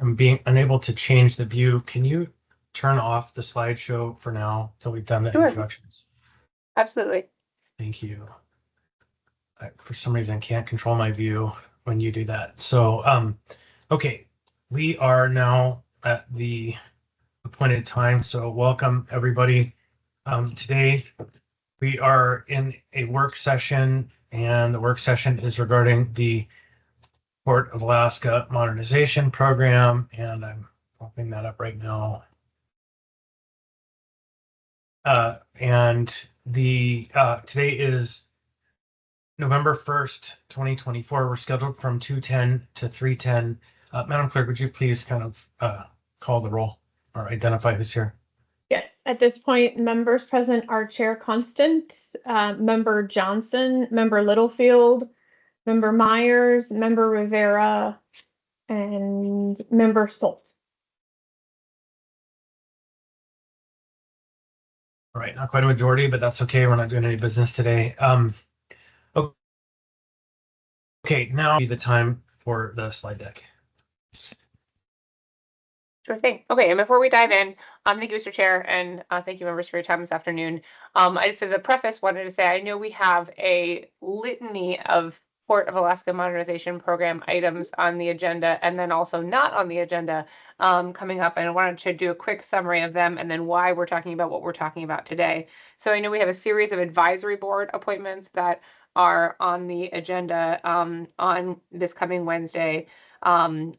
am being unable to change the view. Can you turn off the slideshow for now till we've done the Sure. introductions? Absolutely. Thank you. For some reason, I can't control my view when you do that. So, okay, we are now at the appointed time. So welcome everybody. Today we are in a work session, and the work session is regarding the Port of Alaska Modernization Program, and I'm opening that up right now. And the today is November 1st, 2024. We're scheduled from 2:10 to 3:10. Madam Clerk, would you please kind of call the roll or identify who's here? Yes, at this point, members present are Chair Constant, Member Johnson, Member Littlefield, Member Myers, Member Rivera, and Member Stolt. All right, not quite a majority, but that's okay. We're not doing any business today. Okay, now be the time for the slide deck. Sure thing. Okay, and before we dive in, thank you, Mr. Chair, and thank you, members, for your time this afternoon. I just, as a preface, wanted to say I know we have a litany of Port of Alaska Modernization Program items on the agenda, and then also not on the agenda coming up. And I wanted to do a quick summary of them, and then why we're talking about what we're talking about today. So I know we have a series of advisory board appointments that are on the agenda on this coming Wednesday.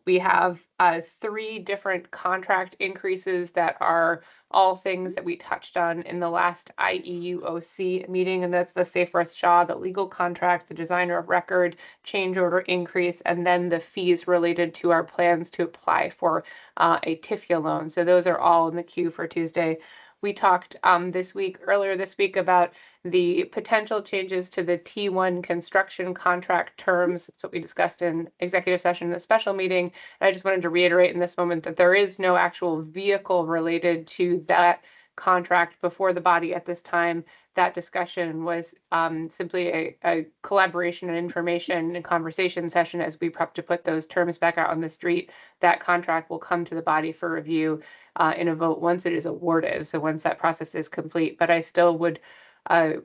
We have 3 different contract increases that are all things that we touched on in the last IEUOC meeting, and that's the Safe Earth Shaw, the legal contract, the designer of record, change order increase, and then the fees related to our plans to apply for a TIFIA loan. So those are all in the queue for Tuesday. We talked earlier this week about the potential changes to the T1 construction contract terms. That's what we discussed in executive session in the special meeting. And I just wanted to reiterate in this moment that there is no actual vehicle related to that contract before the body at this time. That discussion was simply a collaboration and information and conversation session as we prep to put those terms back out on the street. That contract will come to the body for review in a vote once it is awarded. So once that process is complete, but I still would I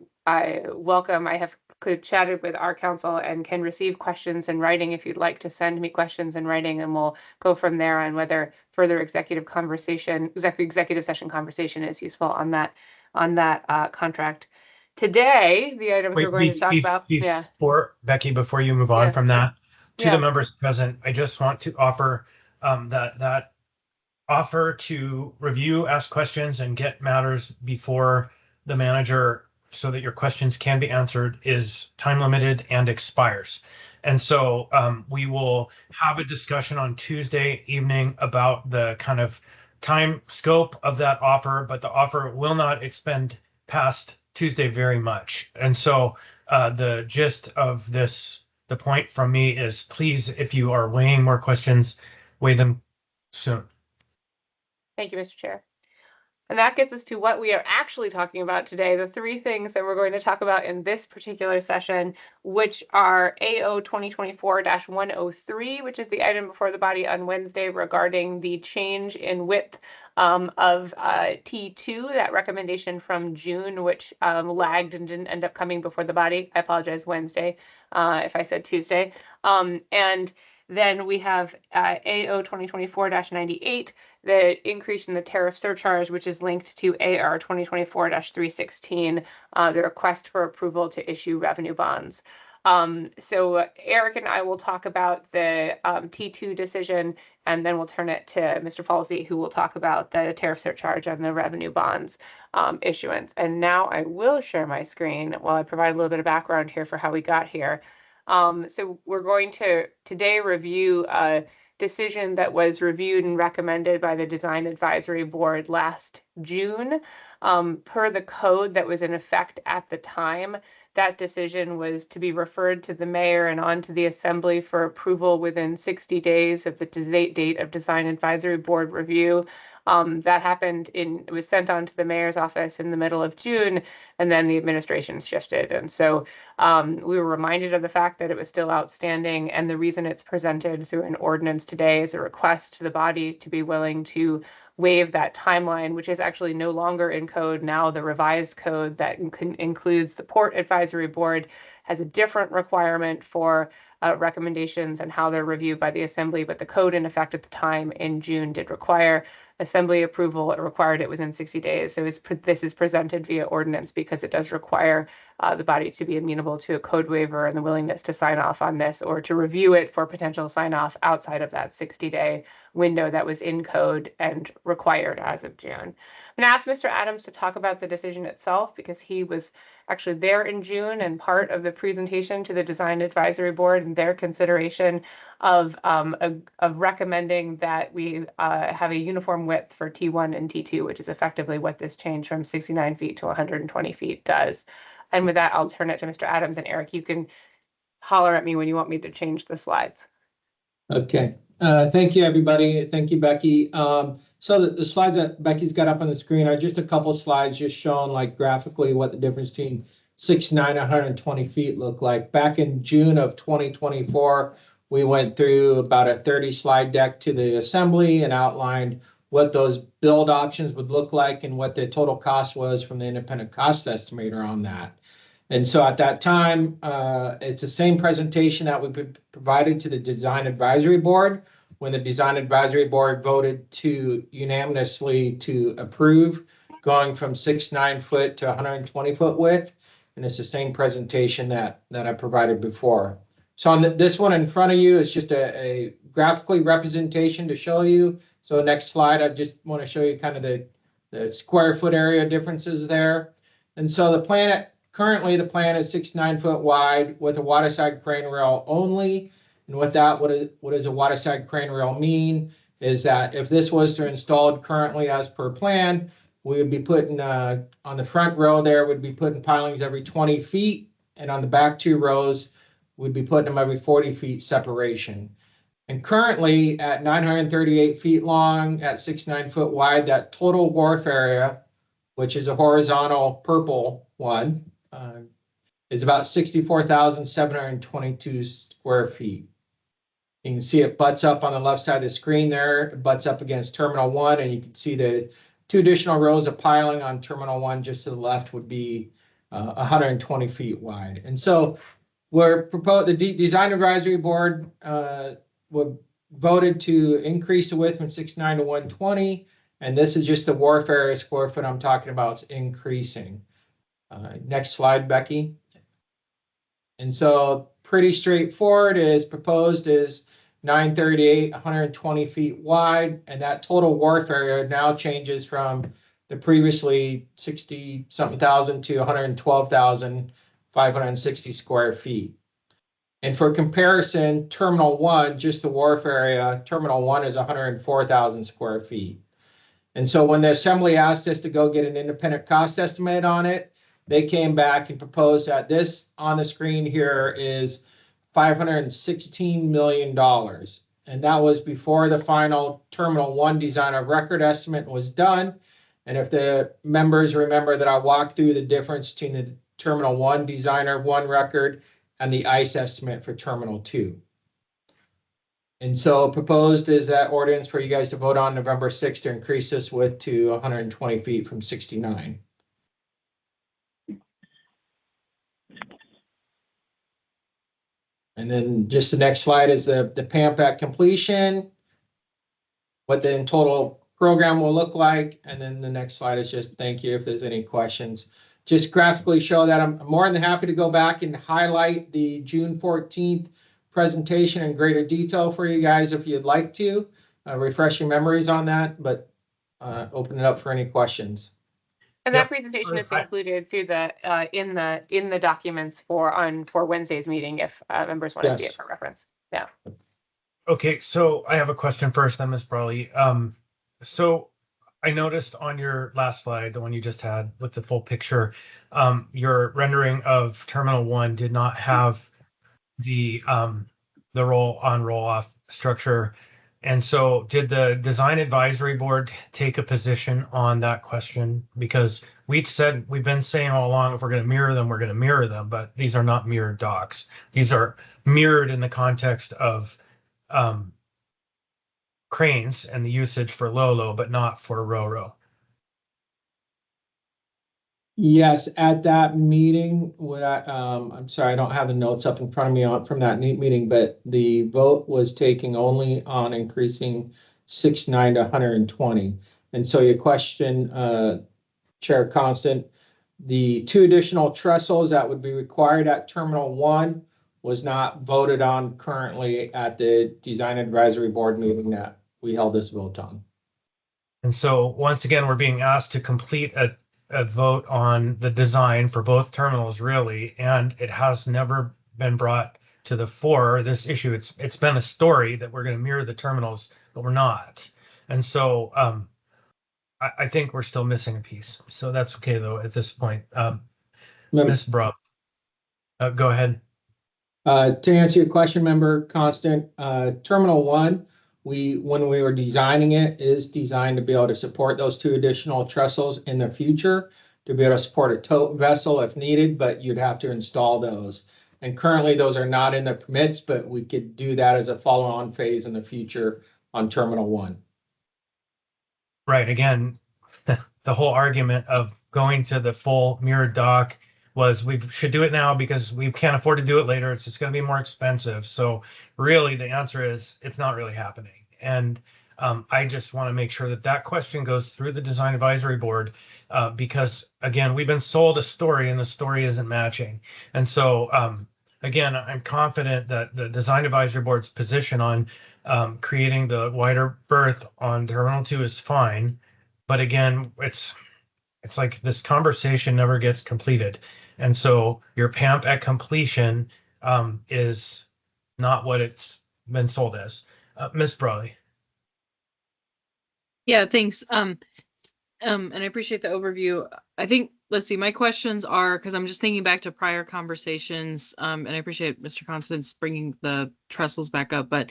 welcome. I have chatted with our council and can receive questions in writing if you'd like to send me questions in writing, and we'll go from there on whether further executive session conversation is useful on that contract. Today, the items we're going to talk about. Becky, before you move on from that, to the members present, I just want to offer that offer to review, ask questions, and get matters before the manager so that your questions can be answered is time limited and expires. And so we will have a discussion on Tuesday evening about the kind of time scope of that offer, but the offer will not expend past Tuesday very much. And so the gist of this, the point from me is, please, if you are weighing more questions, weigh them soon. Thank you, Mr. Chair. And that gets us to what we are actually talking about today, the 3 things that we're going to talk about in this particular session, which are AO 2024-103, which is the item before the body on Wednesday regarding the change in width of T2, that recommendation from June, which lagged and didn't end up coming before the body. I apologize, Wednesday, if I said Tuesday. And then we have AO 2024-98, the increase in the tariff surcharge, which is linked to AR 2024-316, the request for approval to issue revenue bonds. So Eric and I will talk about the T2 decision, and then we'll turn it to Mr. Falsey, who will talk about the tariff surcharge and the revenue bonds issuance. And now I will share my screen while I provide a little bit of background here for how we got here. So we're going to today review a decision that was reviewed and recommended by the Design Advisory Board last June. Per the code that was in effect at the time, that decision was to be referred to the mayor and on to the assembly for approval within 60 days of the date of design advisory board review. That happened it was sent on to the mayor's office in the middle of June, and then the administration shifted. And so we were reminded of the fact that it was still outstanding, and the reason it's presented through an ordinance today is a request to the body to be willing to waive that timeline, which is actually no longer in code. Now the revised code that includes the Port Advisory Board has a different requirement for recommendations and how they're reviewed by the Assembly, but the code in effect at the time in June did require Assembly approval. It required it within 60 days. So this is presented via ordinance because it does require the body to be amenable to a code waiver and the willingness to sign off on this or to review it for potential sign off outside of that 60-day window that was in code and required as of June. I'm going to ask Mr. Adams to talk about the decision itself because he was actually there in June and part of the presentation to the Design Advisory Board and their consideration of recommending that we have a uniform width for T1 and T2, which is effectively what this change from 69 feet to 120 feet does. And with that, I'll turn it to Mr. Adams, and Eric, you can holler at me when you want me to change the slides. Okay. Thank you, everybody. Thank you, Becky. So the slides that Becky's got up on the screen are just a couple slides just showing like graphically what the difference between 69 and 120 feet look like. Back in June of 2024, we went through about a 30 slide deck to the assembly and outlined what those build options would look like and what the total cost was from the independent cost estimator on that. And so at that time, it's the same presentation that we provided to the Design Advisory Board when the Design Advisory Board voted to unanimously to approve going from 6'9" foot to 120 foot width. And it's the same presentation that I provided before. So on this one in front of you is just a graphically representation to show you. So next slide, I just want to show you kind of the square foot area differences there. And so the plan currently the plan is 69 foot wide with a waterside crane rail only. And with that, what does a waterside crane rail mean? Is that if this was to installed currently as per plan, we would be putting on the front row there, would be putting pilings every 20 feet. And on the back two rows, we'd be putting them every 40 feet separation. And currently at 938 feet long, at 69 foot wide, that total wharf area, which is a horizontal purple one, is about 64,722 square feet. You can see it butts up on the left side of the screen there. It butts up against Terminal 1, and you can see the two additional rows of piling on Terminal 1 just to the left would be 120 feet wide. And so the Design Advisory Board voted to increase the width from 69 to 120, and this is just the wharf area square foot I'm talking about. It's increasing. Next slide, Becky. And so pretty straightforward. Is proposed is 938, 120 feet wide, and that total wharf area now changes from the previously 60-something thousand to 112,560 square feet. And for comparison, Terminal 1, just the wharf area, Terminal 1 is 104,000 square feet. And so when the assembly asked us to go get an independent cost estimate on it, they came back and proposed that this on the screen here is $516 million. And that was before the final Terminal 1 design of record estimate was done. And if the members remember that I walked through the difference between the Terminal 1 designer of one record and the ICE estimate for Terminal 2. And so proposed is that ordinance for you guys to vote on November 6th to increase this width to 120 feet from 69. And then just the next slide is the PAMP at completion, what the total program will look like. And then the next slide is just thank you if there's any questions. Just graphically show that I'm more than happy to go back and highlight the June 14th presentation in greater detail for you guys if you'd like to. Refresh your memories on that, but open it up for any questions. And that presentation is included through the in the documents for Wednesday's meeting if members want to see it for reference. Yeah. Okay, so I have a question first, then Ms. Brawley. So I noticed on your last slide, the one you just had with the full picture, your rendering of Terminal 1 did not have the roll on, roll off structure. And so did the design advisory board take a position on that question? Because we've been saying all along, if we're going to mirror them, we're going to mirror them, but these are not mirrored docks. These are mirrored in the context of cranes and the usage for low, but not for row. Yes, at that meeting, I'm sorry, I don't have the notes up in front of me from that meeting, but the vote was taking only on increasing 6.9 to 120. And so your question, Chair Constant, the 2 additional trestles that would be required at Terminal 1 was not voted on currently at the Design Advisory Board meeting that we held this vote on. And so once again, we're being asked to complete a vote on the design for both terminals, really, and it has never been brought to the fore, this issue. It's been a story that we're going to mirror the terminals, but we're not. And so I think we're still missing a piece. So that's okay, though, at this point. Ms. Brough, go ahead. To answer your question, Member Constant, Terminal 1, when we were designing it, is designed to be able to support those 2 additional trestles in the future, to be able to support a tow vessel if needed, but you'd have to install those. And currently those are not in the permits, but we could do that as a follow-on phase in the future on Terminal 1. Right. Again, the whole argument of going to the full mirrored dock was we should do it now because we can't afford to do it later. It's just going to be more expensive. So really the answer is it's not really happening. And I just want to make sure that question goes through the design advisory board because again, we've been sold a story and the story isn't matching. And so again, I'm confident that the design advisory board's position on creating the wider berth on Terminal 2 is fine. But again, it's like this conversation never gets completed. And so your PAMP at completion is not what it's been sold as. Ms. Brawley. Yeah, thanks. And I appreciate the overview. I think, let's see, my questions are, because I'm just thinking back to prior conversations, and I appreciate Mr. Constance bringing the trestles back up, but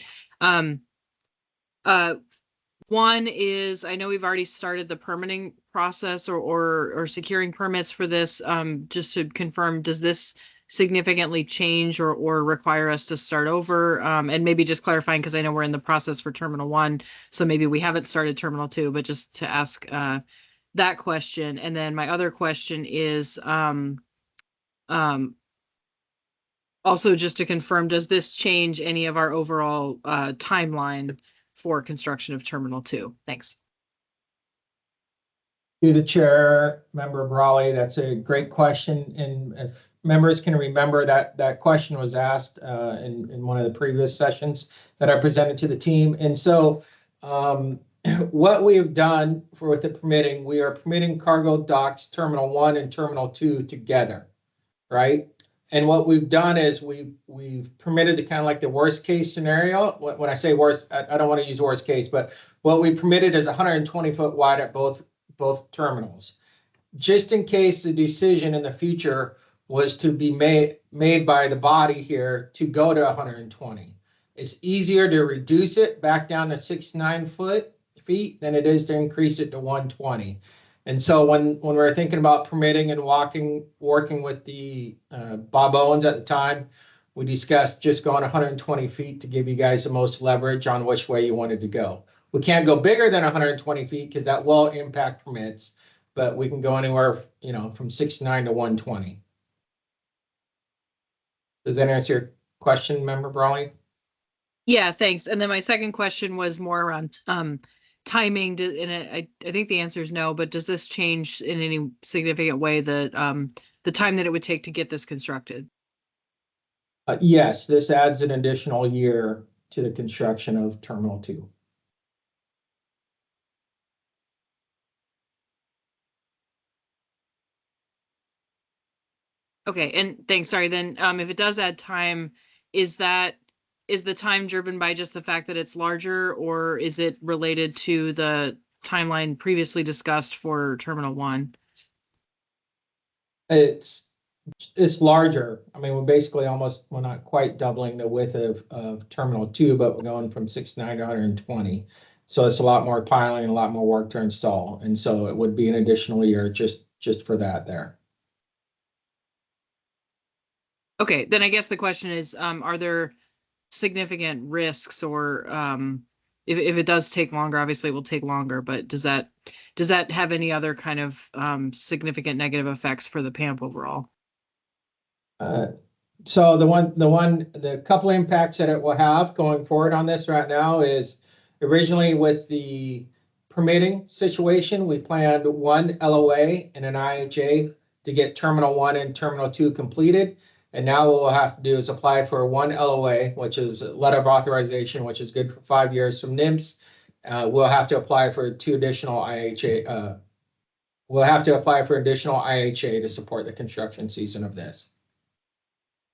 one is, I know we've already started the permitting process or securing permits for this. Just to confirm, does this significantly change or require us to start over? And maybe just clarifying, because I know we're in the process for Terminal 1, so maybe we haven't started Terminal 2, but just to ask that question. And then my other question is also just to confirm, does this change any of our overall timeline for construction of Terminal 2? Thanks. Through the chair, Member Brawley, that's a great question. And if members can remember, that question was asked in one of the previous sessions that I presented to the team. And so what we have done with the permitting, we are permitting cargo docks Terminal 1 and Terminal 2 together, right? And what we've done is we've permitted the kind of like the worst case scenario. When I say worst, I don't want to use worst case, but what we permitted is 120 foot wide at both terminals, just in case the decision in the future was to be made by the body here to go to 120. It's easier to reduce it back down to 6.9 feet than it is to increase it to 120. And so when we're thinking about permitting and working with the Bob Owens at the time, we discussed just going 120 feet to give you guys the most leverage on which way you wanted to go. We can't go bigger than 120 feet because that will impact permits, but we can go anywhere, from 6.9 to 120. Does that answer your question, Member Brawley? Yeah, thanks. And then my second question was more around timing, and I think the answer is no, but does this change in any significant way the time that it would take to get this constructed? Yes, this adds an additional year to the construction of Terminal 2. Okay, and thanks. Sorry, then if it does add time, is the time driven by just the fact that it's larger, or is it related to the timeline previously discussed for Terminal 1? It's larger. I mean, we're basically we're not quite doubling the width of Terminal 2, but we're going from 69 to 120. So it's a lot more piling, a lot more work to install. And so it would be an additional year just for that there. Okay, then I guess the question is, are there significant risks or if it does take longer, obviously it will take longer, but does that have any other kind of significant negative effects for the PAMP overall? So the couple impacts that it will have going forward on this right now is originally with the permitting situation, we planned one LOA and an IHA to get Terminal 1 and Terminal 2 completed. And now what we'll have to do is apply for one LOA, which is a letter of authorization, which is good for 5 years from NIMS. We'll have to apply for 2 additional IHA. We'll have to apply for additional IHA to support the construction season of this.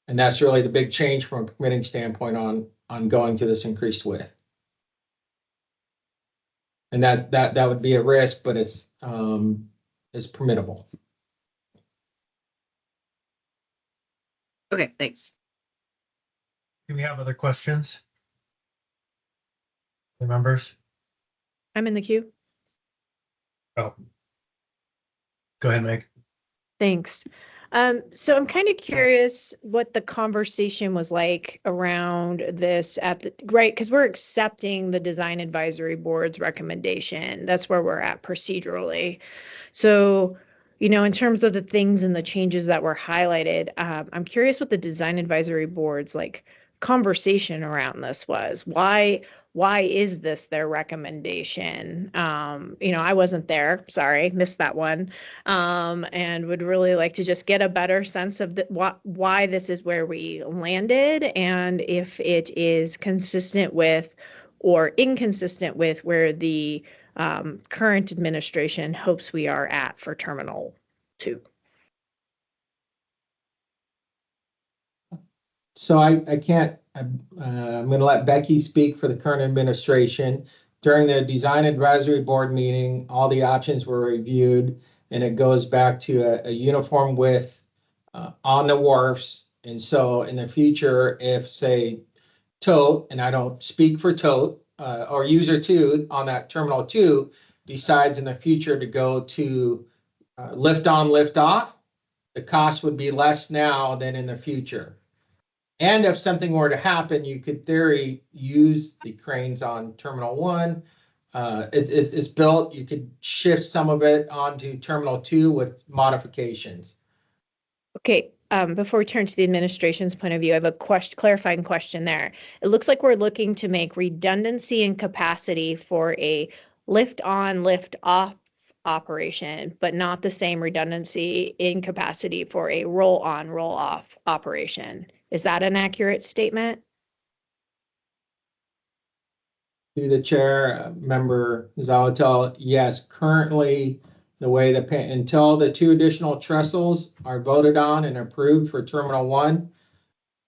And that's really the big change from a permitting standpoint on going to this increased width. And that would be a risk, but it's permittable. Okay, thanks. Do we have other questions? The members? I'm in the queue. Oh. Go ahead, Meg. Thanks. So I'm kind of curious what the conversation was like around this right? Because we're accepting the design advisory board's recommendation. That's where we're at procedurally. So, in terms of the things and the changes that were highlighted, I'm curious what the design advisory board's conversation around this was. Why is this their recommendation? I wasn't there, sorry, missed that one. And would really like to just get a better sense of why this is where we landed and if it is consistent with or inconsistent with where the current administration hopes we are at for Terminal 2. So I can't, I'm going to let Becky speak for the current administration. During the design advisory board meeting, all the options were reviewed and it goes back to a uniform width on the wharfs. And so in the future, if say Tote, and I don't speak for Tote or user 2 on that Terminal 2 decides in the future to go to lift on, lift off, the cost would be less now than in the future. And if something were to happen, you could theory use the cranes on Terminal 1. It's built, you could shift some of it onto Terminal 2 with modifications. Okay, before we turn to the administration's point of view, I have a clarifying question there. It looks like we're looking to make redundancy and capacity for a lift on, lift off operation, but not the same redundancy in capacity for a roll on, roll off operation. Is that an accurate statement? To the chair, member Zalatel, yes, currently the way until the 2 additional trestles are voted on and approved for Terminal 1,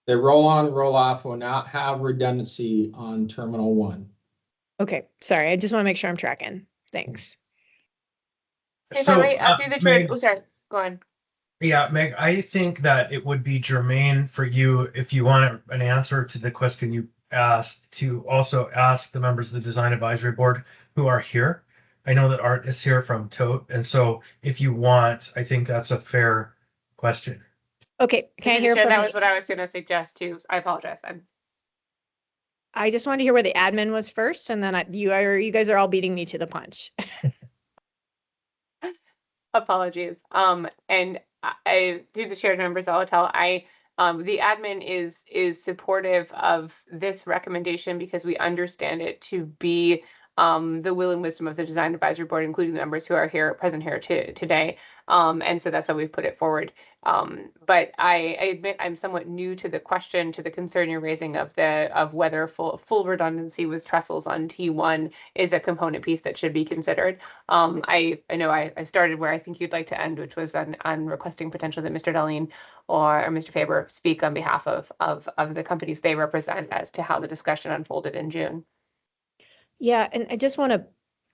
the roll on, roll off will not have redundancy on Terminal 1. Okay, sorry, I just want to make sure I'm tracking. Thanks. If I might ask you the chair, Meg, sorry, go on. Yeah, Meg, I think that it would be germane for you, if you want an answer to the question you asked, to also ask the members of the design advisory board who are here. I know that Art is here from Tote, and so if you want, I think that's a fair question. Okay, can I hear from that was what I was going to suggest too. I apologize. I just wanted to hear where the admin was first, and then you guys are all beating me to the punch. Apologies. And I through the chair member Zalatel, the admin is supportive of this recommendation because we understand it to be the will and wisdom of the design advisory board, including the members who are present here today. And so that's why we've put it forward. But I admit I'm somewhat new to the question, to the concern you're raising of whether full redundancy with trestles on T1 is a component piece that should be considered. I know I started where I think you'd like to end, which was on requesting potentially that Mr. Darlene or Mr. Faber speak on behalf of the companies they represent as to how the discussion unfolded in June. Yeah, and I just want to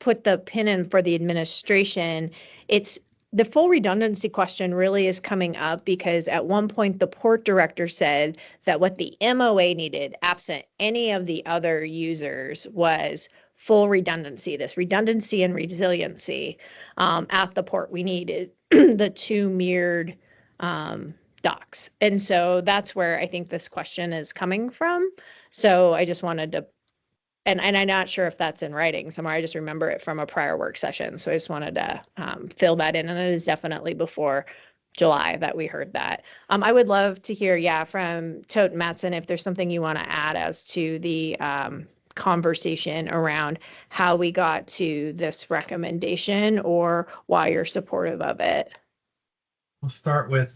put the pin in for the administration, it's the full redundancy question really is coming up because at one point the port director said that what the MOA needed, absent any of the other users, was full redundancy, this redundancy and resiliency at the port. We needed the two mirrored docks. And so that's where I think this question is coming from. So I just wanted to, and I'm not sure if that's in writing somewhere. I just remember it from a prior work session. So I just wanted to fill that in. And it is definitely before July that we heard that. I would love to hear, from Tote and Mattson, if there's something you want to add as to the conversation around how we got to this recommendation or why you're supportive of it. We'll start with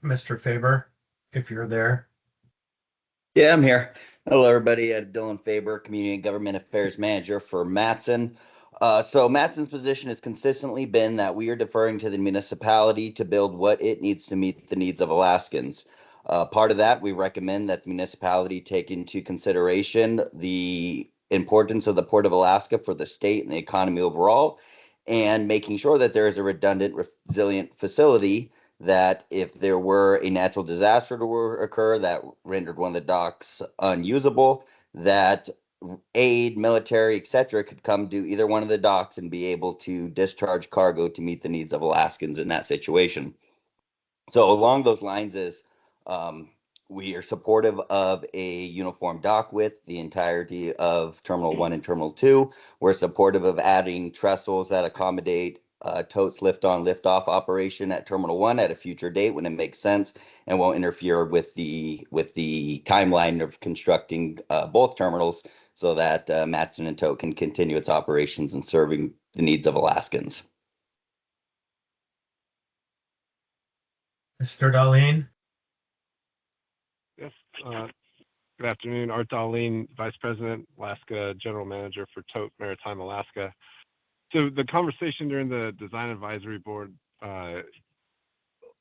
Mr. Faber, if you're there. Yeah, I'm here. Hello, everybody. Dylan Faber, Community and Government Affairs Manager for Mattson. So Mattson's position has consistently been that we are deferring to the municipality to build what it needs to meet the needs of Alaskans. Part of that, we recommend that the municipality take into consideration the importance of the Port of Alaska for the state and the economy overall, and making sure that there is a redundant, resilient facility that if there were a natural disaster to occur that rendered one of the docks unusable, that aid, military, etc., could come to either one of the docks and be able to discharge cargo to meet the needs of Alaskans in that situation. So along those lines is we are supportive of a uniform dock width, the entirety of Terminal 1 and Terminal 2. We're supportive of adding trestles that accommodate totes lift-on, lift-off operation at Terminal 1 at a future date when it makes sense and won't interfere with the timeline of constructing both terminals so that Mattson and Tote can continue its operations and serving the needs of Alaskans. Mr. Darlene. Yes. Good afternoon. Art Darlene, Vice President, Alaska General Manager for Tote Maritime Alaska. So the conversation during the Design Advisory Board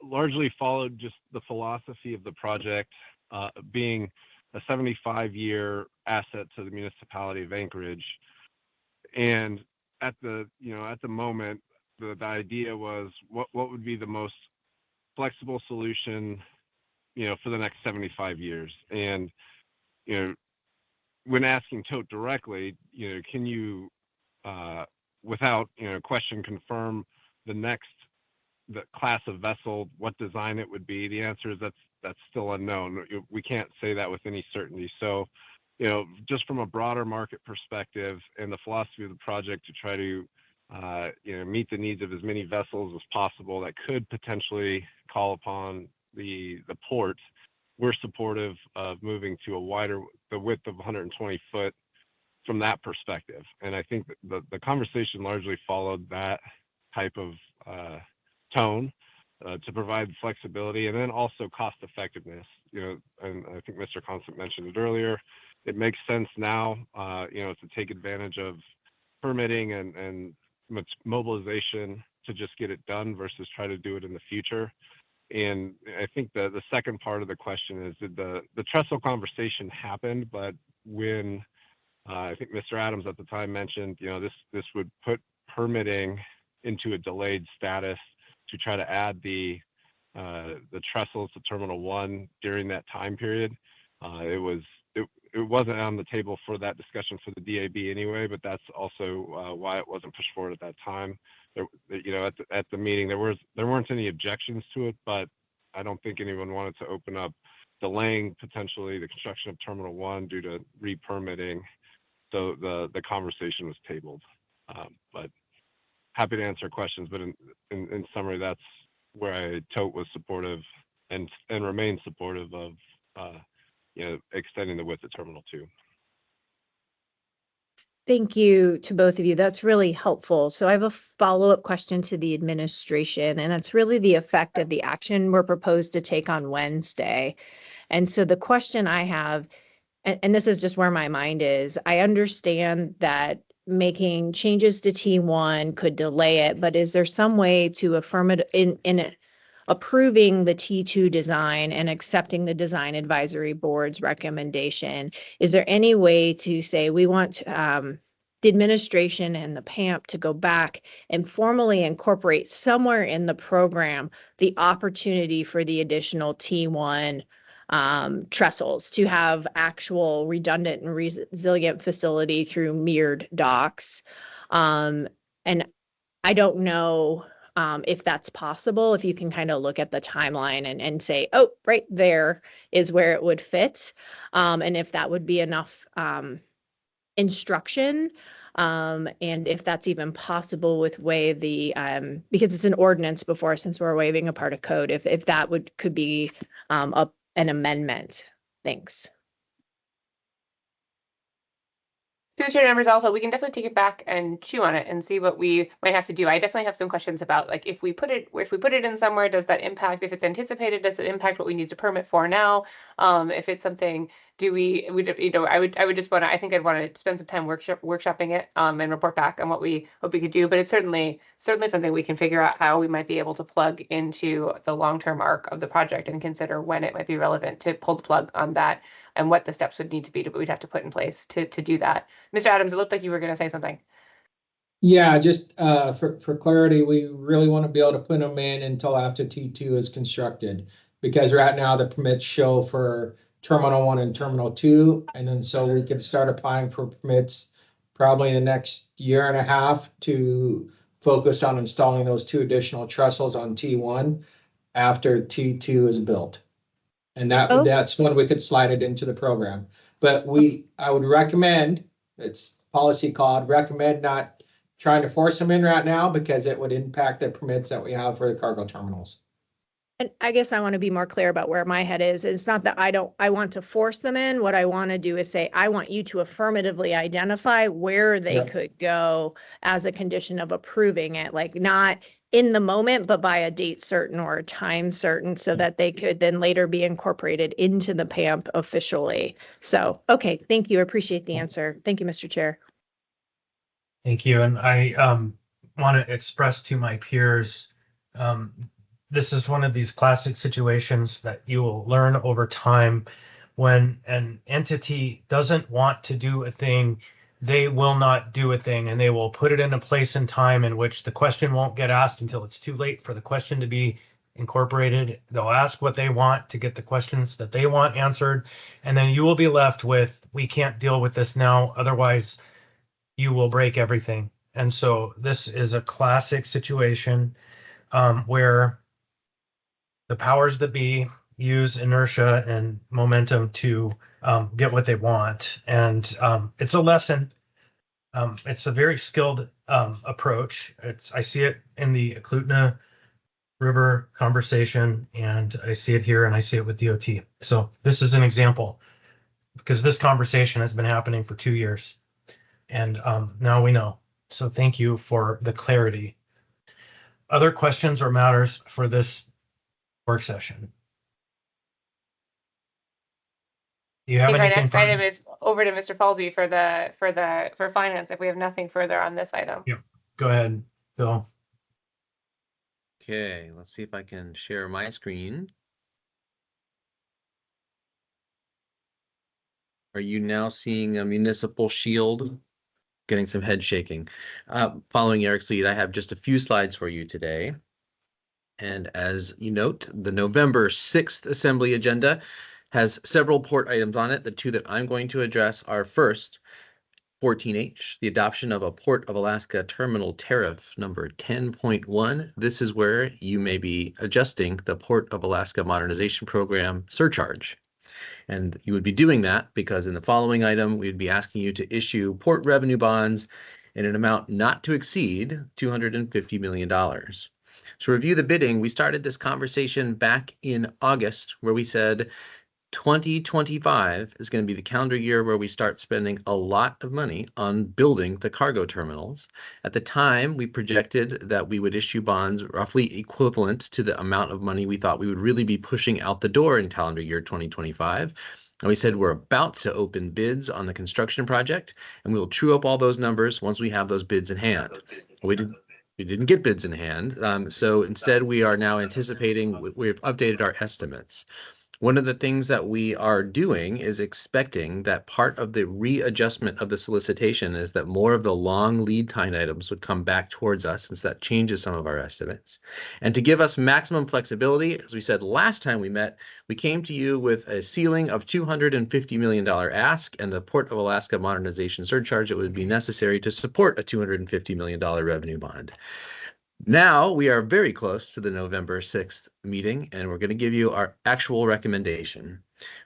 largely followed just the philosophy of the project being a 75-year asset to the municipality of Anchorage. And at the moment, the idea was what would be the most flexible solution for the next 75 years. And, when asking Tote directly, can you, without, question, confirm the class of vessel, what design it would be? The answer is that's still unknown. We can't say that with any certainty. So, just from a broader market perspective and the philosophy of the project to try to, meet the needs of as many vessels as possible that could potentially call upon the port, we're supportive of moving to the width of 120 foot from that perspective. And I think that the conversation largely followed that type of tone to provide flexibility and then also cost effectiveness. And I think Mr. Constant mentioned it earlier. It makes sense now, to take advantage of permitting and mobilization to just get it done versus try to do it in the future. And I think the second part of the question is, did the trestle conversation happened, but when I think Mr. Adams at the time mentioned, this would put permitting into a delayed status to try to add the trestles to Terminal 1 during that time period. It wasn't on the table for that discussion for the DAB anyway, but that's also why it wasn't pushed forward at that time. At the meeting, there weren't any objections to it, but I don't think anyone wanted to open up delaying potentially the construction of Terminal 1 due to re-permitting. So the conversation was tabled. But happy to answer questions. But in summary, that's where Tote was supportive and remains supportive of extending the width of Terminal 2. Thank you to both of you. That's really helpful. So I have a follow-up question to the administration, and it's really the effect of the action we're proposed to take on Wednesday. And so the question I have, and this is just where my mind is, I understand that making changes to T1 could delay it, but is there some way to affirm it in approving the T2 design and accepting the Design Advisory Board's recommendation? Is there any way to say we want the administration and the PAMP to go back and formally incorporate somewhere in the program the opportunity for the additional T1 trestles to have actual redundant and resilient facility through mirrored docks. And I don't know if that's possible, if you can kind of look at the timeline and say, oh, right there is where it would fit. And if that would be enough instruction, and if that's even possible with way the, because it's an ordinance before, since we're waiving a part of code, if that could be an amendment. Thanks. Future members also, we can definitely take it back and chew on it and see what we might have to do. I definitely have some questions about, like, if we put it in somewhere, does that impact, if it's anticipated, does it impact what we need to permit for now? If it's something, I would just want to, I think I'd want to spend some time workshopping it, and report back on what we could do. But it's certainly something we can figure out how we might be able to plug into the long-term arc of the project and consider when it might be relevant to pull the plug on that and what the steps would need to be we'd have to put in place to do that. Mr. Adams, it looked like you were going to say something. Yeah, just for clarity, we really want to be able to put them in until after T2 is constructed, because right now the permits show for Terminal 1 and Terminal 2, and then so we could start applying for permits probably in the next year and a half to focus on installing those 2 additional trestles on T1 after T2 is built. And that's when we could slide it into the program. But I would recommend, it's policy called, recommend not trying to force them in right now, because it would impact the permits that we have for the cargo terminals. And I guess I want to be more clear about where my head is. It's not that I want to force them in. What I want to do is say, I want you to affirmatively identify where they could go as a condition of approving it, like not in the moment, but by a date certain or a time certain, so that they could then later be incorporated into the PAMP officially. So, okay, thank you. I appreciate the answer. Thank you, Mr. Chair. Thank you. And I want to express to my peers, this is one of these classic situations that you will learn over time. When an entity doesn't want to do a thing, they will not do a thing, and they will put it in a place and time in which the question won't get asked until it's too late for the question to be incorporated. They'll ask what they want to get the questions that they want answered, and then you will be left with, we can't deal with this now, otherwise you will break everything. And so this is a classic situation where the powers that be use inertia and momentum to get what they want. And it's a lesson. It's a very skilled approach. I see it in the Eklutna River conversation, and I see it here, and I see it with DOT. So this is an example, because this conversation has been happening for 2 years, and now we know. So thank you for the clarity. Other questions or matters for this work session? Do you have anything? Our next item is over to Mr. Falsey for finance, if we have nothing further on this item. Yep. Go ahead, Bill. Okay, let's see if I can share my screen. Are you now seeing a municipal shield? Getting some head shaking. Following Eric's lead, I have just a few slides for you today. And as you note, the November 6th Assembly agenda has several port items on it. The 2 that I'm going to address are first, 14H, the adoption of a Port of Alaska Terminal Tariff number 10.1. This is where you may be adjusting the Port of Alaska Modernization Program surcharge. And you would be doing that because in the following item, we'd be asking you to issue port revenue bonds in an amount not to exceed $250 million. To review the bidding, we started this conversation back in August, where we said 2025 is going to be the calendar year where we start spending a lot of money on building the cargo terminals. At the time, we projected that we would issue bonds roughly equivalent to the amount of money we thought we would really be pushing out the door in calendar year 2025. And we said we're about to open bids on the construction project, and we will true up all those numbers once we have those bids in hand. We didn't get bids in hand, so instead we are now anticipating, we've updated our estimates. One of the things that we are doing is expecting that part of the readjustment of the solicitation is that more of the long lead time items would come back towards us, since that changes some of our estimates. And to give us maximum flexibility, as we said last time we met, we came to you with a ceiling of $250 million ask and the Port of Alaska modernization surcharge that would be necessary to support a $250 million revenue bond. Now we are very close to the November 6th meeting, and we're going to give you our actual recommendation.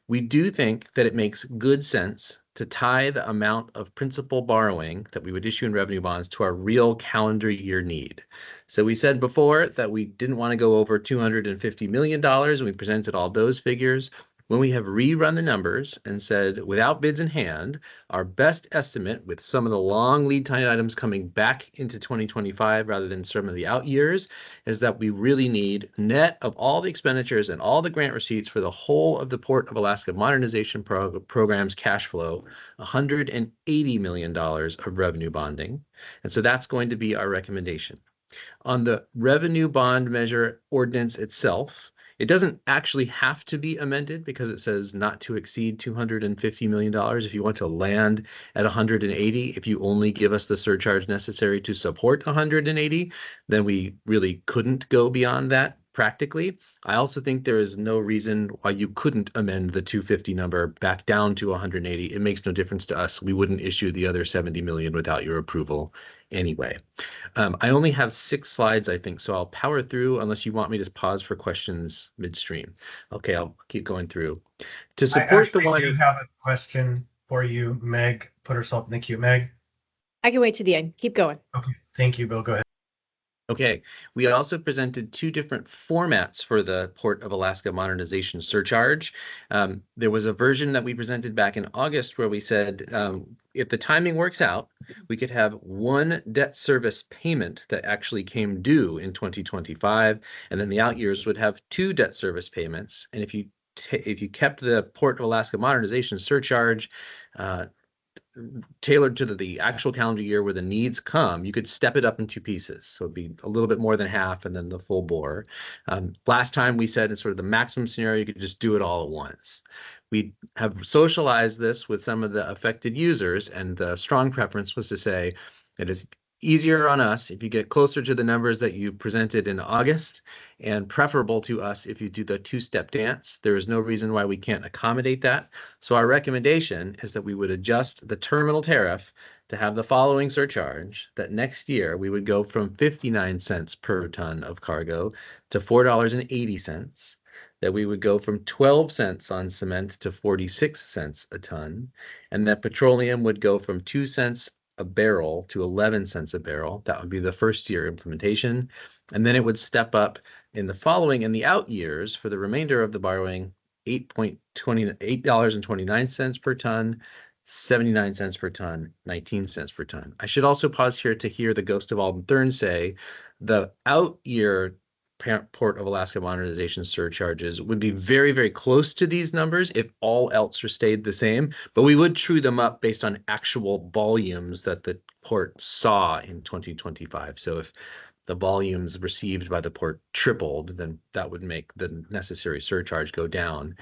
We do think that it makes good sense to tie the amount of principal borrowing that we would issue in revenue bonds to our real calendar year need. So we said before that we didn't want to go over $250 million, and we presented all those figures. When we have rerun the numbers and said, without bids in hand, our best estimate with some of the long lead time items coming back into 2025 rather than some of the out years is that we really need, net of all the expenditures and all the grant receipts for the whole of the Port of Alaska modernization program's cash flow, $180 million of revenue bonding. And so that's going to be our recommendation. On the revenue bond measure ordinance itself, it doesn't actually have to be amended because it says not to exceed $250 million. If you want to land at 180, if you only give us the surcharge necessary to support 180, then we really couldn't go beyond that practically. I also think there is no reason why you couldn't amend the 250 number back down to 180. It makes no difference to us. We wouldn't issue the other 70 million without your approval anyway. I only have 6 slides, I think, so I'll power through unless you want me to pause for questions midstream. Okay, I'll keep going through. To support the one. I do have a question for you. Meg put herself in the queue. Meg? I can wait to the end. Keep going. Okay, thank you, Bill. Go ahead. Okay, we also presented 2 different formats for the Port of Alaska modernization surcharge. There was a version that we presented back in August where we said, if the timing works out, we could have one debt service payment that actually came due in 2025, and then the out years would have 2 debt service payments. And if you kept the Port of Alaska modernization surcharge tailored to the actual calendar year where the needs come, you could step it up in 2 pieces. So it'd be a little bit more than half and then the full bore. Last time we said in sort of the maximum scenario, you could just do it all at once. We have socialized this with some of the affected users, and the strong preference was to say it is easier on us if you get closer to the numbers that you presented in August, and preferable to us if you do the 2-step dance. There is no reason why we can't accommodate that. So our recommendation is that we would adjust the terminal tariff to have the following surcharge, that next year we would go from 59 cents per ton of cargo to $4.80, that we would go from 12 cents on cement to 46 cents a ton, and that petroleum would go from 2 cents a barrel to 11 cents a barrel. That would be the first year implementation. And then it would step up in the following and the out years for the remainder of the borrowing, $8.29 per ton, 79 cents per ton, 19 cents per ton. I should also pause here to hear the ghost of Alden Thurn say the out year Port of Alaska modernization surcharges would be very, very close to these numbers if all else stayed the same, but we would true them up based on actual volumes that the port saw in 2025. So if the volumes received by the port tripled, then that would make the necessary surcharge go down.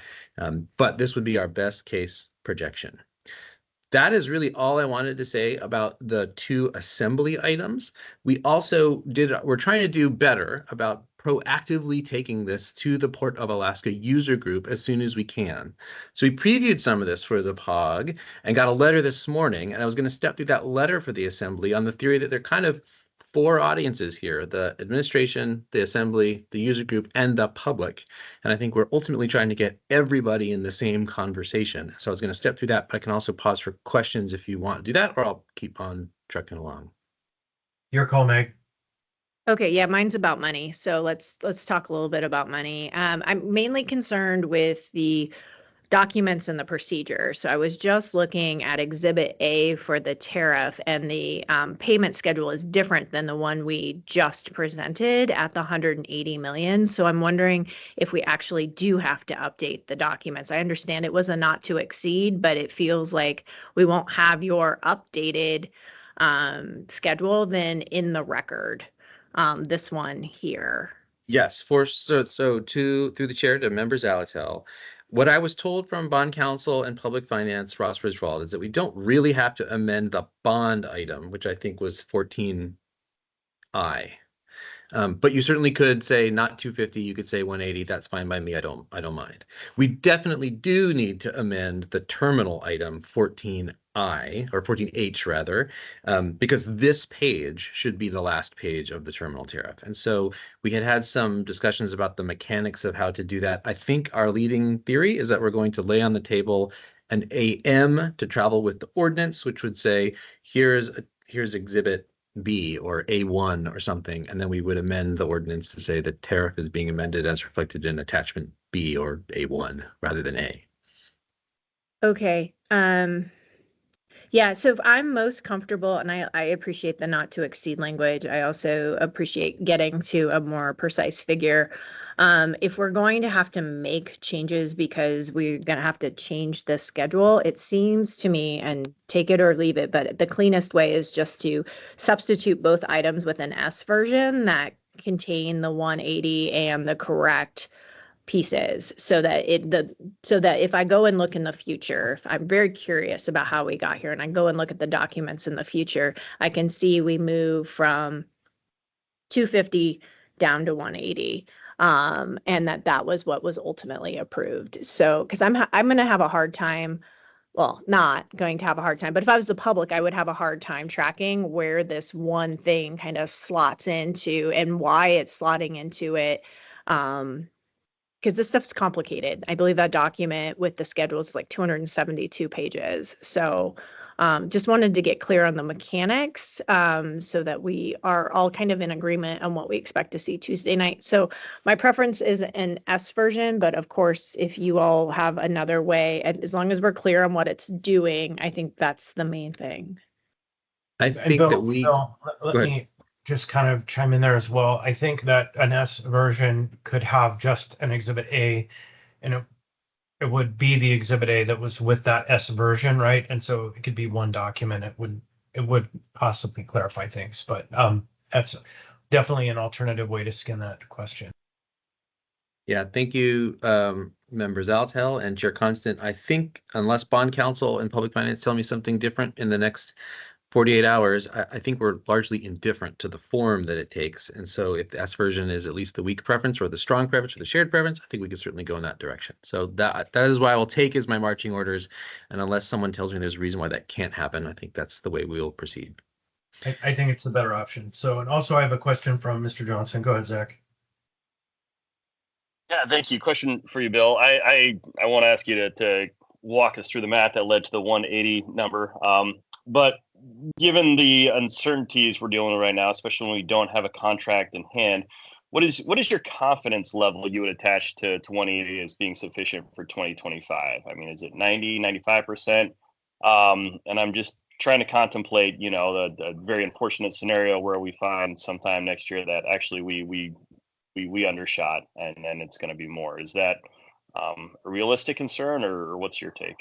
But this would be our best case projection. That is really all I wanted to say about the 2 assembly items. We're trying to do better about proactively taking this to the Port of Alaska user group as soon as we can. So we previewed some of this for the POG and got a letter this morning, and I was going to step through that letter for the assembly on the theory that they're kind of 4 audiences here: the administration, the assembly, the user group, and the public. And I think we're ultimately trying to get everybody in the same conversation. So I was going to step through that, but I can also pause for questions if you want to do that, or I'll keep on trucking along. Your call, Meg. Okay, yeah, mine's about money. So let's talk a little bit about money. I'm mainly concerned with the documents and the procedure. So I was just looking at Exhibit A for the tariff, and the payment schedule is different than the one we just presented at the 180 million. So I'm wondering if we actually do have to update the documents. I understand it was a not to exceed, but it feels like we won't have your updated schedule then in the record. This one here. Yes, through the chair to members Alatel. What I was told from bond counsel and public finance, Ross Griswold, is that we don't really have to amend the bond item, which I think was 14I. But you certainly could say not 250, you could say 180. That's fine by me. I don't mind. We definitely do need to amend the terminal item 14I or 14H rather, because this page should be the last page of the terminal tariff. And so we had some discussions about the mechanics of how to do that. I think our leading theory is that we're going to lay on the table an AM to travel with the ordinance, which would say, here's exhibit B or A1 or something, and then we would amend the ordinance to say the tariff is being amended as reflected in attachment B or A1 rather than A. Okay. Yeah, so if I'm most comfortable, and I appreciate the not to exceed language, I also appreciate getting to a more precise figure. If we're going to have to make changes because we're going to have to change the schedule, it seems to me, and take it or leave it, but the cleanest way is just to substitute both items with an S version that contain the 180 and the correct pieces, so that if I go and look in the future, if I'm very curious about how we got here and I go and look at the documents in the future, I can see we move from 250 down to 180. And that was what was ultimately approved. So, because I'm going to have a hard time, well, not going to have a hard time, but if I was the public, I would have a hard time tracking where this one thing kind of slots into and why it's slotting into it. Because this stuff's complicated. I believe that document with the schedule is like 272 pages. So just wanted to get clear on the mechanics so that we are all kind of in agreement on what we expect to see Tuesday night. So my preference is an S version, but of course, if you all have another way, as long as we're clear on what it's doing, I think that's the main thing. I think Bill, that we Bill, let me just kind of chime in there as well. I think that an S version could have just an exhibit A, and it would be the exhibit A that was with that S version, right? And so it could be one document. It would possibly clarify things, but that's definitely an alternative way to skin that question. Yeah, thank you, members Altel and Chair Constant. I think unless bond counsel and public finance tell me something different in the next 48 hours, I think we're largely indifferent to the form that it takes. And so if the S version is at least the weak preference or the strong preference or the shared preference, I think we can certainly go in that direction. So that is what I will take as my marching orders. And unless someone tells me there's a reason why that can't happen, I think that's the way we will proceed. I think it's the better option. So, and also I have a question from Mr. Johnson. Go ahead, Zach. Yeah, thank you. Question for you, Bill. I want to ask you to walk us through the math that led to the 180 number. But given the uncertainties we're dealing with right now, especially when we don't have a contract in hand, what is your confidence level you would attach to 180 as being sufficient for 2025? I mean, is it 90, 95%? And I'm just trying to contemplate, the very unfortunate scenario where we find sometime next year that actually we undershot and then it's going to be more. Is that a realistic concern, or what's your take?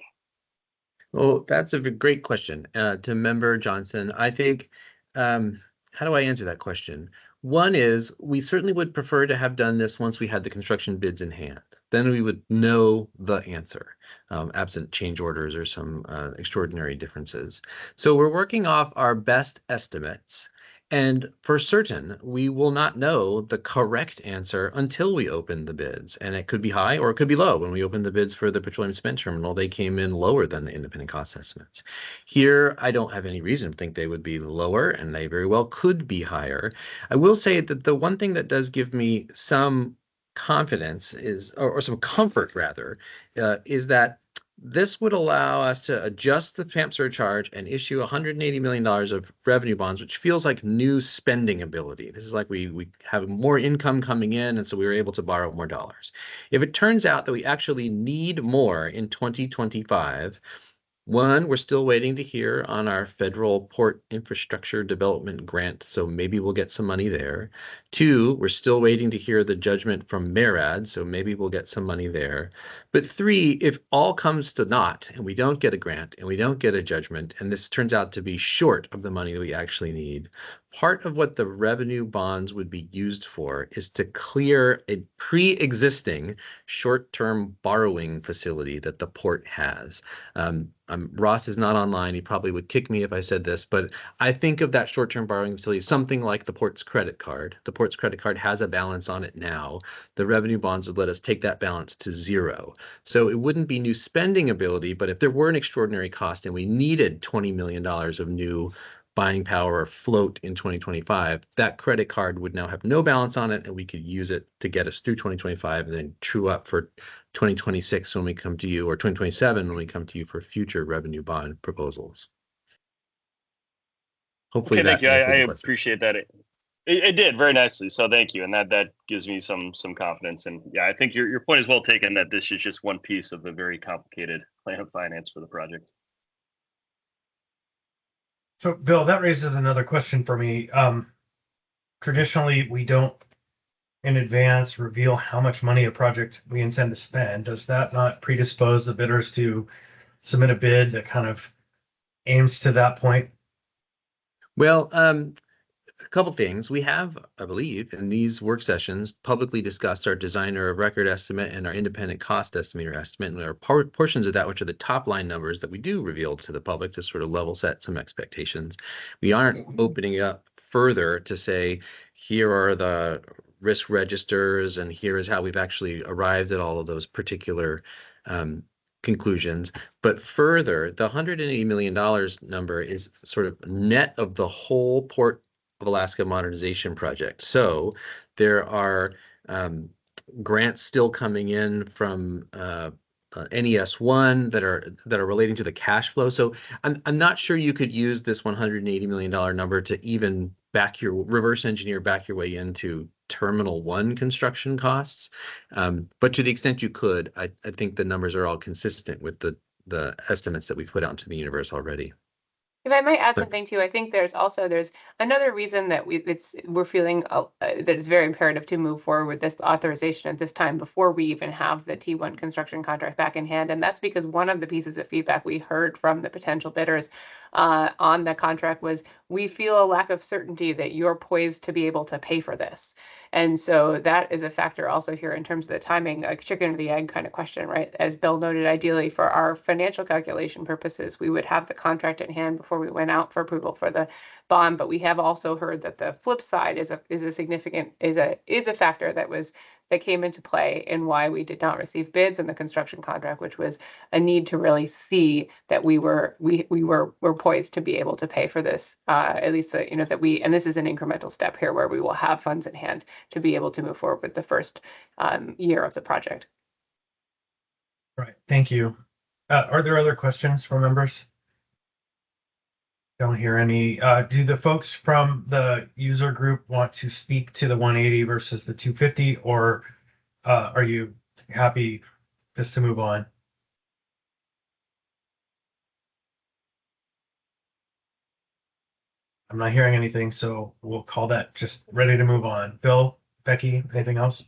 Well, that's a great question to member Johnson. I think, how do I answer that question? One is we certainly would prefer to have done this once we had the construction bids in hand. Then we would know the answer, absent change orders or some extraordinary differences. So we're working off our best estimates. And for certain, we will not know the correct answer until we open the bids. And it could be high or it could be low. When we opened the bids for the petroleum spent terminal, they came in lower than the independent cost estimates. Here, I don't have any reason to think they would be lower, and they very well could be higher. I will say that the one thing that does give me some confidence is, or some comfort rather, is that this would allow us to adjust the PAMP surcharge and issue $180 million of revenue bonds, which feels like new spending ability. This is like we have more income coming in, and so we were able to borrow more dollars. If it turns out that we actually need more in 2025, one, we're still waiting to hear on our federal port infrastructure development grant, so maybe we'll get some money there. Two, we're still waiting to hear the judgment from MARAD, so maybe we'll get some money there. But three, if all comes to naught and we don't get a grant and we don't get a judgment, and this turns out to be short of the money that we actually need, part of what the revenue bonds would be used for is to clear a pre-existing short-term borrowing facility that the port has. Ross is not online. He probably would kick me if I said this, but I think of that short-term borrowing facility something like the port's credit card. The port's credit card has a balance on it now. The revenue bonds would let us take that balance to zero. So it wouldn't be new spending ability, but if there were an extraordinary cost and we needed $20 million of new buying power or float in 2025, that credit card would now have no balance on it, and we could use it to get us through 2025 and then true up for 2026 when we come to you, or 2027 when we come to you for future revenue bond proposals. Hopefully Okay, thank you. that answered I the question. appreciate that. It did very nicely. So thank you. And that gives me some confidence. And yeah, I think your point is well taken that this is just one piece of the very complicated plan of finance for the project. So, Bill, that raises another question for me. Traditionally, we don't in advance reveal how much money a project we intend to spend. Does that not predispose the bidders to submit a bid that kind of aims to that point? Well, a couple things. We have, I believe, in these work sessions, publicly discussed our designer of record estimate and our independent cost estimator estimate, and there are portions of that which are the top line numbers that we do reveal to the public to sort of level set some expectations. We aren't opening it up further to say, here are the risk registers and here is how we've actually arrived at all of those particular conclusions. But further, the $180 million number is sort of net of the whole Port of Alaska modernization project. So there are grants still coming in from NES1 that are relating to the cash flow. So I'm not sure you could use this $180 million number to even reverse engineer back your way into Terminal 1 construction costs. But to the extent you could, I think the numbers are all consistent with the estimates that we've put out into the universe already. If I might add something too, I think there's another reason that we're feeling that it's very imperative to move forward with this authorization at this time before we even have the T1 construction contract back in hand, and that's because one of the pieces of feedback we heard from the potential bidders on the contract was, we feel a lack of certainty that you're poised to be able to pay for this. And so that is a factor also here in terms of the timing, a chicken or the egg kind of question, right? As Bill noted, ideally for our financial calculation purposes, we would have the contract in hand before we went out for approval for the bond. But we have also heard that the flip side is a factor that came into play in why we did not receive bids in the construction contract, which was a need to really see that we were poised to be able to pay for this, at least and this is an incremental step here where we will have funds in hand to be able to move forward with the first year of the project. Right. Thank you. Are there other questions from members? Don't hear any. Do the folks from the user group want to speak to the 180 versus the 250, or are you happy just to move on? I'm not hearing anything, so we'll call that just ready to move on. Bill, Becky, anything else?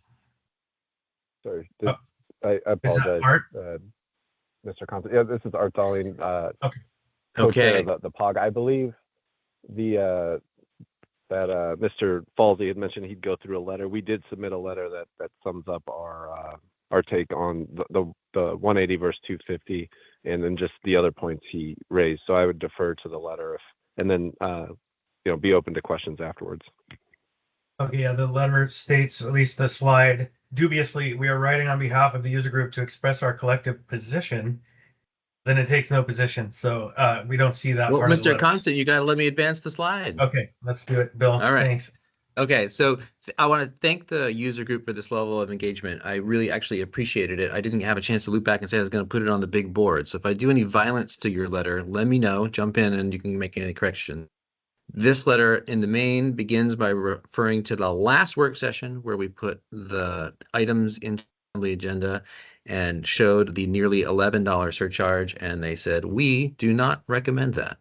Sorry, Oh. I apologize, Art? Mr. Constant. Yeah, this is Art Darling. Okay. The POG. I believe that Mr. Falsey had mentioned he'd go through a letter. We did submit a letter that sums up our take on the 180 versus 250, and then just the other points he raised. So I would defer to the letter and then be open to questions afterwards. Okay, yeah, the letter states, at least the slide, dubiously, we are writing on behalf of the user group to express our collective position. Then it takes no position. So we don't see that. Well, part of the Mr. letter. Constant, you got to let me advance the slide. Okay, let's do it, Bill. All right. Thanks. Okay, so I want to thank the user group for this level of engagement. I really actually appreciated it. I didn't have a chance to loop back and say I was going to put it on the big board. So if I do any violence to your letter, let me know, jump in, and you can make any correction. This letter in the main begins by referring to the last work session where we put the items into the agenda and showed the nearly $11 surcharge, and they said, we do not recommend that.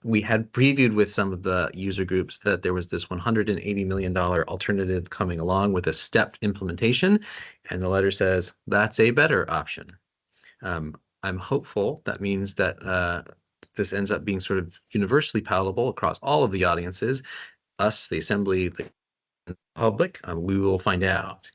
We had previewed with some of the user groups that there was this $180 million alternative coming along with a stepped implementation, and the letter says that's a better option. I'm hopeful that means that this ends up being sort of universally palatable across all of the audiences, us, the assembly, the public, we will find out.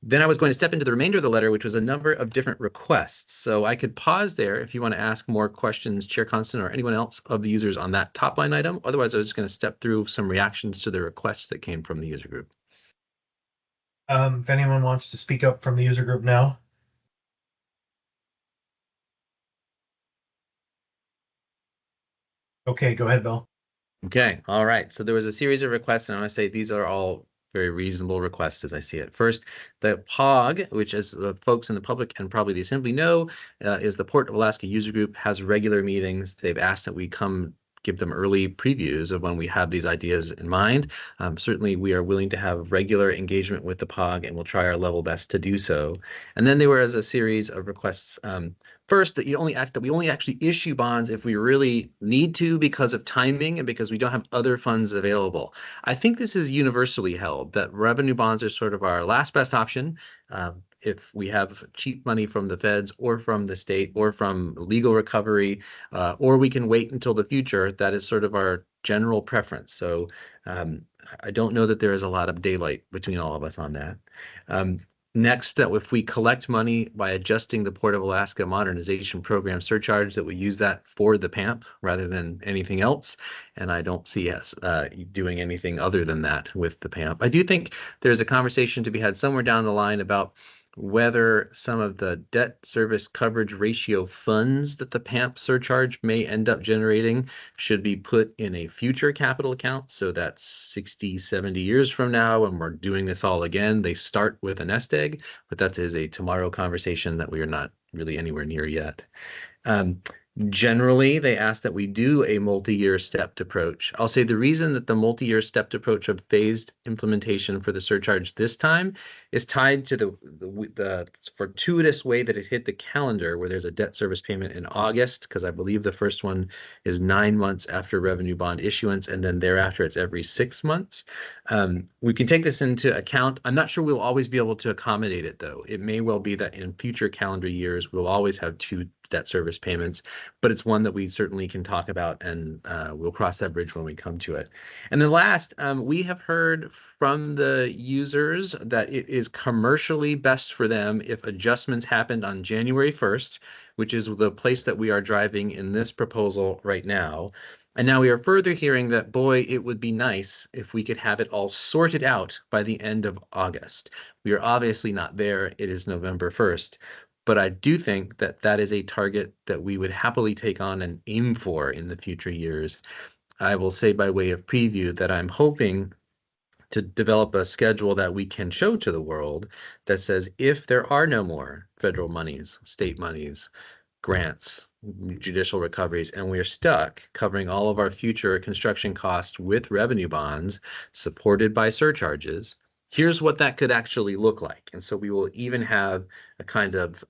Then I was going to step into the remainder of the letter, which was a number of different requests. So I could pause there if you want to ask more questions, Chair Constant or anyone else of the users on that top line item. Otherwise, I was just going to step through some reactions to the requests that came from the user group. If anyone wants to speak up from the user group now. Okay, go ahead, Bill. Okay, all right. So there was a series of requests, and I want to say these are all very reasonable requests as I see it. First, the POG, which as the folks in the public and probably the assembly know, is the Port of Alaska user group, has regular meetings. They've asked that we come give them early previews of when we have these ideas in mind. Certainly, we are willing to have regular engagement with the POG, and we'll try our level best to do so. And then there was a series of requests. First, that we only actually issue bonds if we really need to because of timing and because we don't have other funds available. I think this is universally held that revenue bonds are sort of our last best option. If we have cheap money from the feds or from the state or from legal recovery, or we can wait until the future, that is sort of our general preference. So I don't know that there is a lot of daylight between all of us on that. Next, if we collect money by adjusting the Port of Alaska Modernization Program surcharge, that we use that for the PAMP rather than anything else. And I don't see us doing anything other than that with the PAMP. I do think there's a conversation to be had somewhere down the line about whether some of the debt service coverage ratio funds that the PAMP surcharge may end up generating should be put in a future capital account. So that's 60, 70 years from now, when we're doing this all again, they start with a nest egg, but that is a tomorrow conversation that we are not really anywhere near yet. Generally, they ask that we do a multi-year stepped approach. I'll say the reason that the multi-year stepped approach of phased implementation for the surcharge this time is tied to the fortuitous way that it hit the calendar, where there's a debt service payment in August, because I believe the first one is 9 months after revenue bond issuance, and then thereafter it's every 6 months. We can take this into account. I'm not sure we'll always be able to accommodate it, though. It may well be that in future calendar years, we'll always have 2 debt service payments, but it's one that we certainly can talk about, and we'll cross that bridge when we come to it. And then last, we have heard from the users that it is commercially best for them if adjustments happened on January 1st, which is the place that we are driving in this proposal right now. And now we are further hearing that, boy, it would be nice if we could have it all sorted out by the end of August. We are obviously not there. It is November 1st. But I do think that that is a target that we would happily take on and aim for in the future years. I will say by way of preview that I'm hoping to develop a schedule that we can show to the world that says if there are no more federal monies, state monies, grants, judicial recoveries, and we're stuck covering all of our future construction costs with revenue bonds supported by surcharges, here's what that could actually look like. And so we will even have a kind of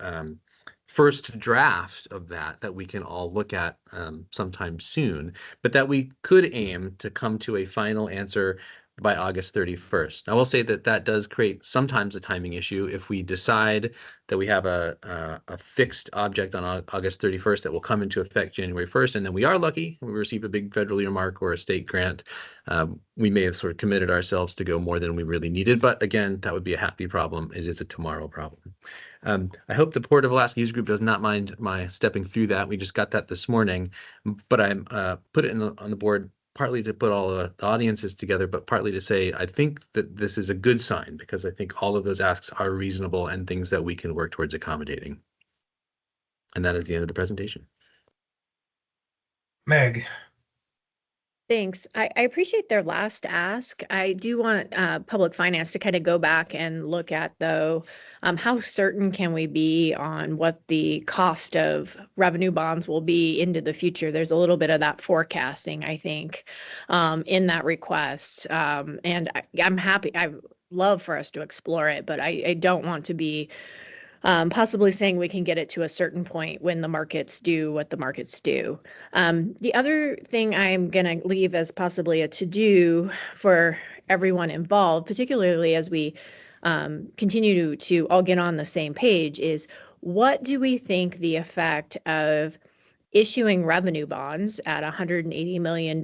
first draft of that we can all look at sometime soon, but that we could aim to come to a final answer by August 31st. I will say that that does create sometimes a timing issue. If we decide that we have a fixed object on August 31st that will come into effect January 1st, and then we are lucky, we receive a big federal earmark or a state grant, we may have sort of committed ourselves to go more than we really needed. But again, that would be a happy problem. It is a tomorrow problem. I hope the Port of Alaska User Group does not mind my stepping through that. We just got that this morning, but I put it on the board partly to put all the audiences together, but partly to say I think that this is a good sign, because I think all of those asks are reasonable and things that we can work towards accommodating. And that is the end of the presentation. Meg. Thanks. I appreciate their last ask. I do want public finance to kind of go back and look at, though, how certain can we be on what the cost of revenue bonds will be into the future? There's a little bit of that forecasting, I think, in that request. And I'm happy. I love for us to explore it, but I don't want to be possibly saying we can get it to a certain point when the markets do what the markets do. The other thing I'm going to leave as possibly a to-do for everyone involved, particularly as we continue to all get on the same page, is what do we think the effect of issuing revenue bonds at $180 million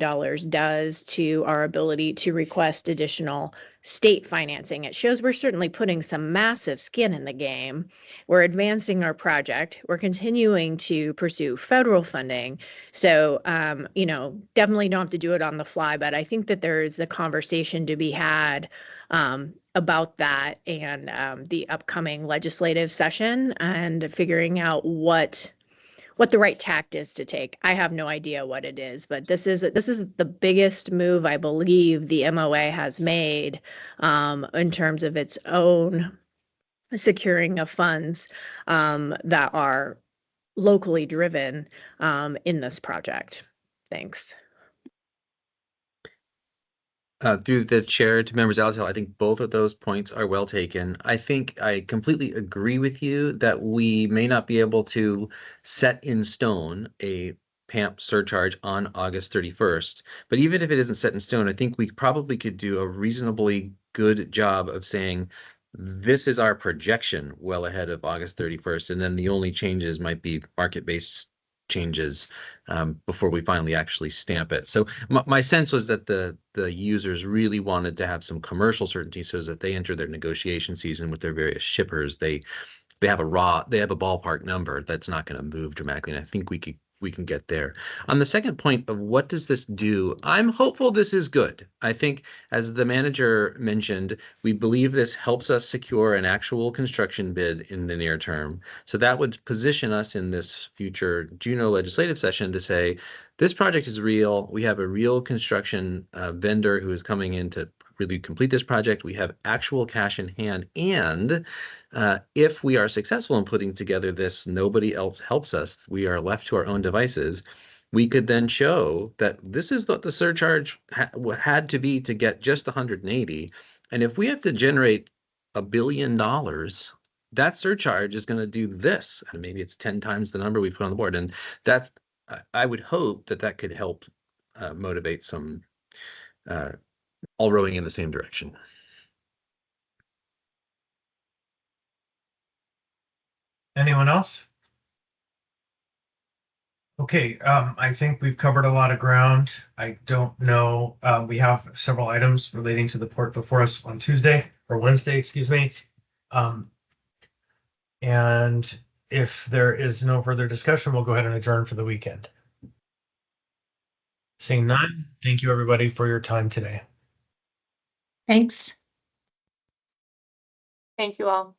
does to our ability to request additional state financing. It shows we're certainly putting some massive skin in the game. We're advancing our project. We're continuing to pursue federal funding. So, definitely don't have to do it on the fly, but I think that there is a conversation to be had about that and the upcoming legislative session and figuring out what the right tact is to take. I have no idea what it is, but this is the biggest move I believe the MOA has made in terms of its own securing of funds that are locally driven in this project. Thanks. Through the chair to members Altel, I think both of those points are well taken. I think I completely agree with you that we may not be able to set in stone a PAMP surcharge on August 31st. But even if it isn't set in stone, I think we probably could do a reasonably good job of saying, this is our projection well ahead of August 31st. And then the only changes might be market-based changes before we finally actually stamp it. So my sense was that the users really wanted to have some commercial certainty so that they enter their negotiation season with their various shippers. They have a ballpark number that's not going to move dramatically. And I think we can get there. On the second point of what does this do, I'm hopeful this is good. I think, as the manager mentioned, we believe this helps us secure an actual construction bid in the near term. So that would position us in this future Juneau legislative session to say, this project is real. We have a real construction vendor who is coming in to really complete this project. We have actual cash in hand. And if we are successful in putting together this, nobody else helps us, we are left to our own devices, we could then show that this is what the surcharge had to be to get just the 180. And if we have to generate $1 billion, that surcharge is going to do this. And maybe it's 10 times the number we put on the board. And that's, I would hope that could help motivate some all rowing in the same direction. Anyone else? Okay, I think we've covered a lot of ground. I don't know, we have several items relating to the port before us on Tuesday or Wednesday, excuse me. And if there is no further discussion, we'll go ahead and adjourn for the weekend. Seeing none, thank you everybody for your time today. Thanks. Thank you all.